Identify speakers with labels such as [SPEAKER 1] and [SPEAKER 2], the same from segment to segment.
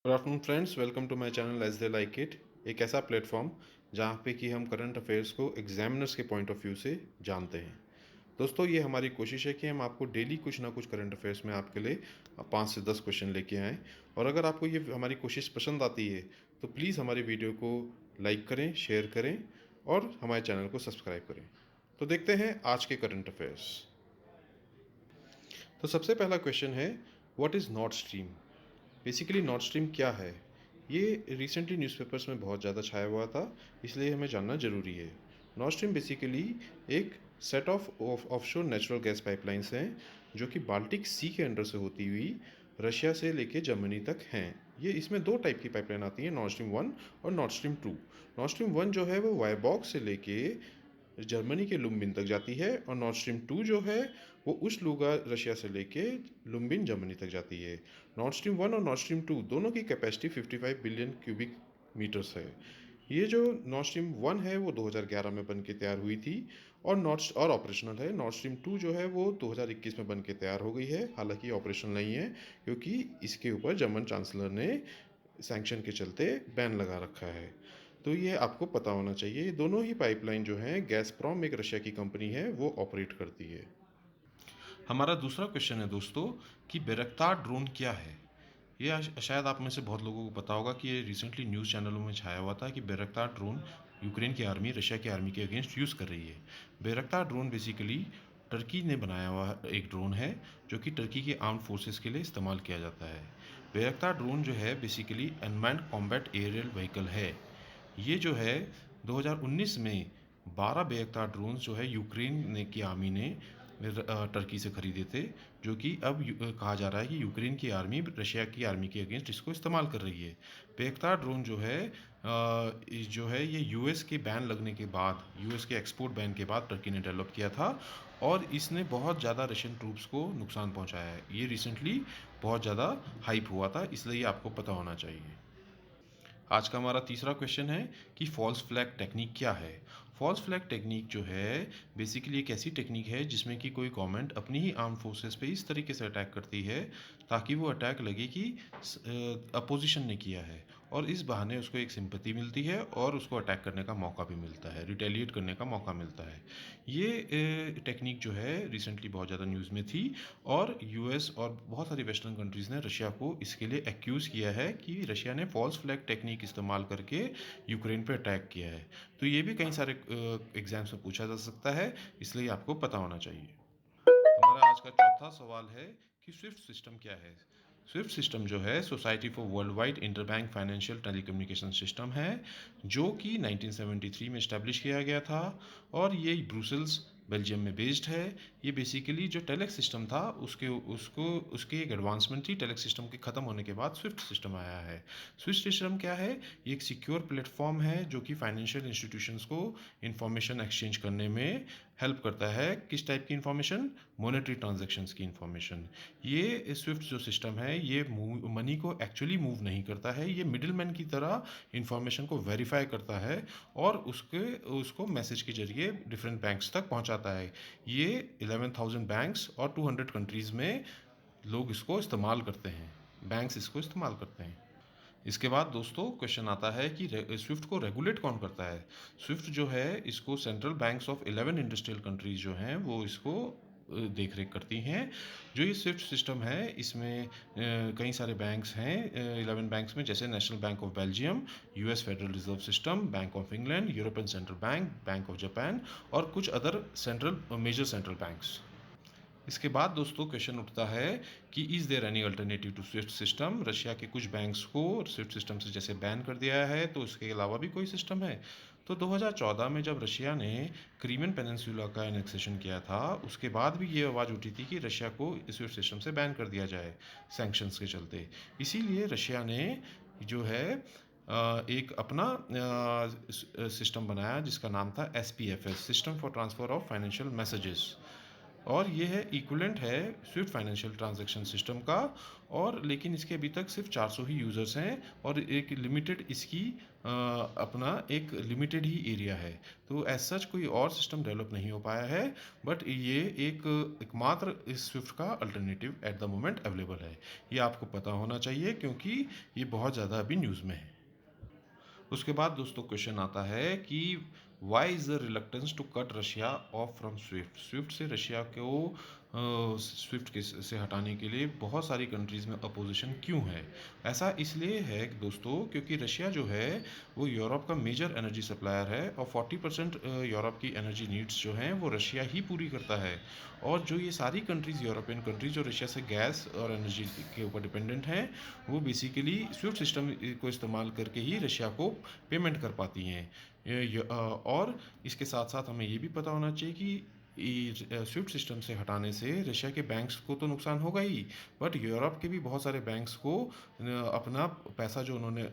[SPEAKER 1] Good afternoon friends, welcome to my channel as they like it. एक ऐसा platform जहाँ पे कि हम करंट अफेयर्स को एग्जामिनर्स के पॉइंट ऑफ व्यू से जानते हैं। दोस्तों, ये हमारी कोशिश है कि हम आपको डेली कुछ ना कुछ करंट अफेयर्स में आपके लिए 5 से 10 क्वेश्चन लेके आएँ। और अगर आपको ये हमारी कोशिश पसंद आती है तो प्लीज़ हमारी वीडियो को लाइक करें, शेयर करें और हमारे चैनल को सब्सक्राइब करें। तो देखते हैं आज के करंट अफेयर्स। तो सबसे पहला क्वेश्चन है, what is north stream? Basically north stream क्या है? ये रिसेंटली न्यूज़पेपर्स में बहुत ज़्यादा छाया हुआ था, इसलिए हमें जानना ज़रूरी है। नॉर्थ स्ट्रीम बेसिकली एक set of offshore natural gas pipelines हैं जो कि बाल्टिक सी के अंडर से होती हुई रशिया से लेके जर्मनी तक हैं। ये इसमें दो टाइप की पाइपलाइन आती हैं, नॉर्थ स्ट्रीम 1 और नॉर्थ स्ट्रीम 2। नॉर्थ स्ट्रीम 1 जो है वो वायबॉक से लेके जर्मनी के लुम्बिन तक जाती है और नॉर्थ स्ट्रीम 2 जो है वो उस लूगा रशिया से लेके लुम्बिन जर्मनी तक जाती है। नॉर्थ स्ट्रीम 1 और नॉर्थ स्ट्रीम 2 दोनों की कैपेसिटी 55 बिलियन क्यूबिक मीटर्स है। ये जो नॉर्थ स्ट्रीम 1 है वो 2011 में बन के तैयार हुई थी और ऑपरेशनल है। नॉर्थ स्ट्रीम 2 जो है वो 2021 में बन के तैयार हो गई है, हालांकि ऑपरेशनल नहीं है क्योंकि इसके ऊपर जर्मन चांसलर ने सैंक्शन के चलते बैन लगा रखा है। तो ये आपको पता होना चाहिए। ये दोनों ही पाइपलाइन जो हैं गैसप्रॉम एक रशिया की कंपनी है वो ऑपरेट करती है। हमारा दूसरा क्वेश्चन है दोस्तों कि बैरक्तार ड्रोन क्या है? ये शायद आप में से बहुत लोगों को पता होगा कि ये रिसेंटली न्यूज़ चैनलों में छाया हुआ था कि बैरक्तार ड्रोन यूक्रेन की आर्मी रशिया की आर्मी के अगेंस्ट यूज़ कर रही है। बैरक्तार ड्रोन बेसिकली टर्की ने बनाया हुआ एक ड्रोन है जो कि टर्की के आर्म्ड फोर्सेस के लिए इस्तेमाल किया जाता है। बैरक्तार ड्रोन जो है basically unmanned combat aerial vehicle है। ये जो है 2019 में 12 बैरक्तार ड्रोन्स जो है यूक्रेन ने की आर्मी ने टर्की से खरीदे थे, जो कि अब कहा जा रहा है कि यूक्रेन की आर्मी रशिया की आर्मी के अगेंस्ट इसको इस्तेमाल कर रही है। बैरक्तार ड्रोन जो है ये यूएस के बैन लगने के बाद, यूएस के एक्सपोर्ट बैन के बाद टर्की ने डेवलप किया था और इसने बहुत ज़्यादा रशियन ट्रूप्स को नुकसान पहुंचाया है। ये रिसेंटली बहुत ज़्यादा हाइप हुआ था, इसलिए आपको पता होना चाहिए। आज का हमारा तीसरा क्वेश्चन है कि फॉल्स फ्लैग टेक्निक क्या है? फॉल्स फ्लैग टेक्निक जो है बेसिकली एक ऐसी टेक्निक है जिसमें कि कोई गवर्नमेंट अपनी ही आर्म फोर्सेस पे इस तरीके से अटैक करती है ताकि वो अटैक लगे कि अपोजिशन ने किया है और इस बहाने उसको एक सिंपैथी मिलती है और उसको अटैक करने का मौका भी मिलता है, रिटेलिएट करने का मौका मिलता है। ये टेक्निक जो है रिसेंटली बहुत ज़्यादा न्यूज़ में थी और यूएस और बहुत सारी वेस्टर्न कंट्रीज़ ने रशिया को इसके लिए एक्यूज़ किया है कि रशिया ने फॉल्स फ्लैग टेक्निक इस्तेमाल करके यूक्रेन पे अटैक किया है। तो ये भी कई सारे एग्जाम्स में पूछा जा सकता है, इसलिए आपको पता होना चाहिए। हमारा आज का चौथा सवाल है कि स्विफ्ट सिस्टम क्या है? स्विफ्ट सिस्टम जो है society for world wide interbank financial telecommunication system है, जो कि 1973 में इस्टेब्लिश किया गया था और ये ब्रुसेल्स बेल्जियम में बेस्ड है। ये बेसिकली जो टेलेक्स सिस्टम था उसके एक एडवांसमेंट थी। टेलेक्स सिस्टम के ख़त्म होने के बाद स्विफ्ट सिस्टम आया है। स्विफ्ट सिस्टम क्या है? ये एक सिक्योर प्लेटफॉर्म है जो कि फाइनेंशियल इंस्टीट्यूशंस को इंफॉर्मेशन एक्सचेंज करने में हेल्प करता है। किस टाइप की इंफॉर्मेशन? मॉनेटरी ट्रांजैक्शंस की इंफॉर्मेशन। ये स्विफ्ट जो सिस्टम है ये मनी को एक्चुअली मूव नहीं करता है, ये मिडिलमैन की तरह इंफॉर्मेशन को वेरीफाई करता है और उसको मैसेज के जरिए डिफरेंट बैंक्स तक पहुंचाता है। ये 11,000 बैंक्स और 200 कंट्रीज़ में लोग इसको इस्तेमाल करते हैं, बैंक्स इसको इस्तेमाल करते हैं। इसके बाद दोस्तों क्वेश्चन आता है कि स्विफ्ट को रेगुलेट कौन करता है? स्विफ्ट जो है इसको central banks of 11 industrial countries जो हैं वो इसको देख रेख करती हैं। जो ये स्विफ्ट सिस्टम है इसमें कई सारे बैंक्स हैं 11 बैंक्स में, जैसे national bank of Belgium, US federal reserve system, bank of England, European central bank, bank of Japan और कुछ अदर मेजर सेंट्रल बैंक्स। इसके बाद दोस्तों क्वेश्चन उठता है कि is there any alternative to SWIFT system? Russia के कुछ बैंक्स को स्विफ्ट सिस्टम से जैसे बैन कर दिया है, तो इसके अलावा भी कोई सिस्टम है? तो 2014 में जब रशिया ने क्रीमियन पेनिनसुला का एनेक्सेशन किया था, उसके बाद भी ये आवाज़ उठी थी कि रशिया को स्विफ्ट सिस्टम से बैन कर दिया जाए सैंक्शंस के चलते। इसीलिए रशिया ने जो है एक अपना सिस्टम बनाया जिसका नाम था SPFS, system for transfer of financial messages. और ये है इक्विवेलेंट है स्विफ्ट फाइनेंशियल ट्रांजैक्शन सिस्टम का। और लेकिन इसके अभी तक सिर्फ 400 ही यूज़र्स हैं और एक लिमिटेड इसकी अपना एक लिमिटेड ही एरिया है। तो एज सच कोई और सिस्टम डेवलप नहीं हो पाया है, बट ये एक एकमात्र इस स्विफ्ट का alternative at the moment available है। ये आपको पता होना चाहिए क्योंकि ये बहुत ज़्यादा अभी न्यूज़ में है। उसके बाद दोस्तों क्वेश्चन आता है कि why is the reluctance to cut Russia off from SWIFT. SWIFT से रशिया को स्विफ्ट के से हटाने के लिए बहुत सारी कंट्रीज़ में अपोजिशन क्यों है? ऐसा इसलिए है कि दोस्तों क्योंकि रशिया जो है वो यूरोप का मेजर एनर्जी सप्लायर है और 40% यूरोप की एनर्जी नीड्स जो हैं वो रशिया ही पूरी करता है। और जो ये सारी कंट्रीज़ यूरोपियन कंट्रीज जो रशिया से गैस और एनर्जी के ऊपर डिपेंडेंट हैं, वो बेसिकली स्विफ्ट सिस्टम को इस्तेमाल करके ही रशिया को पेमेंट कर पाती हैं। और इसके साथ साथ हमें ये भी पता होना चाहिए कि स्विफ्ट सिस्टम से हटाने से रशिया के बैंक्स को तो नुकसान होगा ही, बट यूरोप के भी बहुत सारे बैंक्स को अपना पैसा जो उन्होंने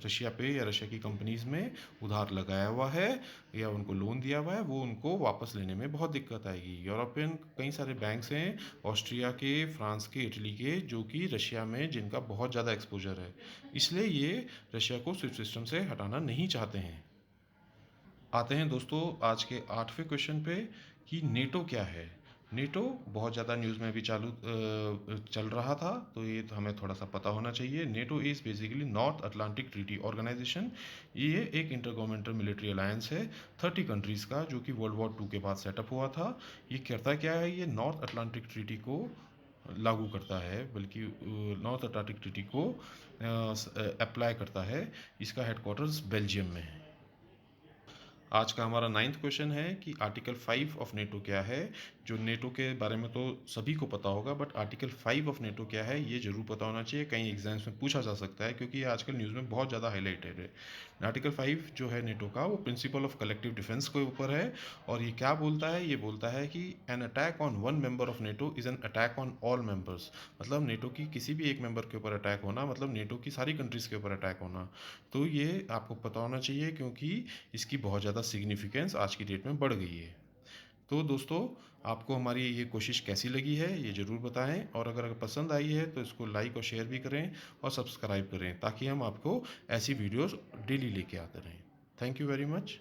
[SPEAKER 1] रशिया पे या रशिया की कंपनीज में उधार लगाया हुआ है या उनको लोन दिया हुआ है, वो उनको वापस लेने में बहुत दिक्कत आएगी। यूरोपियन कई सारे बैंक्स हैं, ऑस्ट्रिया के, फ्रांस के, इटली के, जो कि रशिया में जिनका बहुत ज़्यादा एक्सपोजर है, इसलिए ये रशिया को स्विफ्ट सिस्टम से हटाना नहीं चाहते हैं। आते हैं दोस्तों आज के 8वें क्वेश्चन पे कि नेटो क्या है। नेटो बहुत ज़्यादा न्यूज़ में भी चल रहा था, तो ये तो हमें थोड़ा सा पता होना चाहिए। NATO is basically North Atlantic Treaty Organization. ये एक इंटरगवर्नमेंटल मिलिट्री अलायंस है 30 कंट्रीज़ का, जो कि वर्ल्ड वॉर 2 के बाद सेटअप हुआ था। ये करता क्या है, ये नॉर्थ अटलांटिक ट्रीटी को लागू करता है, बल्कि नॉर्थ अटलांटिक ट्रीटी को अप्लाई करता है। इसका हेडक्वार्टर्स बेल्जियम में है। आज का हमारा 9th क्वेश्चन है कि आर्टिकल 5 ऑफ नेटो क्या है। जो नेटो के बारे में तो सभी को पता होगा, बट आर्टिकल 5 ऑफ नेटो क्या है ये जरूर पता होना चाहिए। कई एग्जाम्स में पूछा जा सकता है क्योंकि ये आजकल न्यूज़ में बहुत ज़्यादा हाईलाइटेड है। आर्टिकल 5 जो है नेटो का, वो प्रिंसिपल ऑफ कलेक्टिव डिफेंस के ऊपर है। और ये क्या बोलता है, ये बोलता है कि an attack on one member of NATO is an attack on all members. मतलब नेटो की किसी भी एक मेंबर के ऊपर अटैक होना मतलब नेटो की सारी कंट्रीज़ के ऊपर अटैक होना। तो ये आपको पता होना चाहिए क्योंकि इसकी बहुत ज़्यादा सिग्निफिकेंस आज की डेट में बढ़ गई है। तो दोस्तों, आपको हमारी ये कोशिश कैसी लगी है ये ज़रूर बताएं, और अगर पसंद आई है तो इसको लाइक और शेयर भी करें और सब्सक्राइब करें, ताकि हम आपको ऐसी वीडियोस डेली लेके आते रहें। Thank you very much.